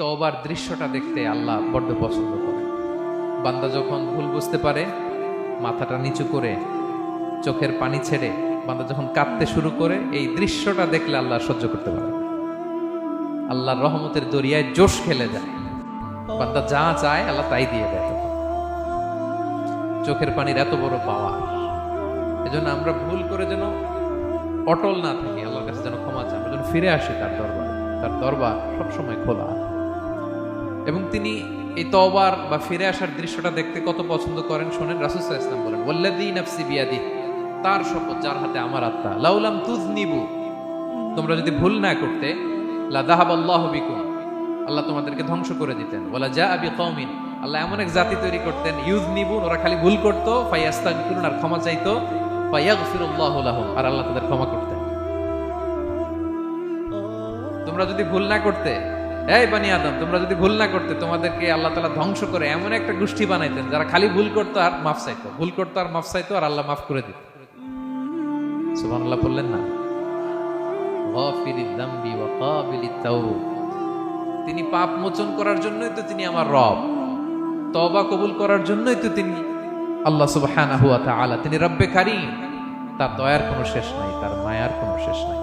তওবার দৃশ্যটা দেখতে আল্লাহ বড্ড পছন্দ করে। বান্দা যখন ভুল বুঝতে পারে, মাথাটা নিচু করে চোখের পানি ছেড়ে বান্দা যখন কাঁদতে শুরু করে, এই দৃশ্যটা দেখলে আল্লাহ সহ্য করতে পারে। আল্লাহর রহমতের দরিয়ায় জোশ খেলে যায়, বান্দা যা চায় আল্লাহ তাই দিয়ে দেয়। চোখের পানির এত বড় পাওয়া, এজন্য আমরা ভুল করে যেন অটল না থাকি, আল্লাহর কাছে যেন ক্ষমা চাই, আমরা যেন ফিরে আসি তার দরবারে। তার দরবার সবসময় খোলা, এবং তিনি এই তওবার বা ফিরে আসার দৃশ্যটা দেখতে কত পছন্দ করেন শোনেন। রাসূল সাল্লাল্লাহু আলাইহি ওয়াসাল্লাম বলেন, ওয়াল্লাযী নাফসি বিয়াদিহি, তার শপথ যার হাতে আমার আত্মা, লাউলাম তুযনিবু, তোমরা যদি ভুল না করতে, লা যাহাবাল্লাহু বিকুম, আল্লাহ তোমাদেরকে ধ্বংস করে দিতেন। ওয়ালা জাআ বিকওমিন, আল্লাহ এমন এক জাতি তৈরি করতেন, ইউযনিবুন, ওরা খালি ভুল করত, ফায়াস্তাগফিরুন, আর ক্ষমা চাইতো, ফায়াগফিরুল্লাহু লাহুম, আর আল্লাহ তাদের ক্ষমা করতেন। তোমরা যদি ভুল না করতে, এই বানি আদম, তোমরা যদি ভুল না করতে, তোমাদেরকে আল্লাহ তাআলা ধ্বংস করে এমন একটা গোষ্ঠী বানাইতেন যারা খালি ভুল করতো আর মাফ চাইতো, ভুল করতো আর মাফ চাইতো, আর আল্লাহ মাফ করে দিত। সুবহানাল্লাহ বললেন না? গাফিরিদ যামবি ওয়া কাবিলিত তাওব, তিনি পাপ মোচন করার জন্যই তো তিনি আমার রব, তওবা কবুল করার জন্যই তো তিনি আল্লাহ সুবহানাহু ওয়া তাআলা, তিনি রব্বে কারীম, তার দয়ার কোনো শেষ নাই, তার মায়ার কোনো শেষ নাই।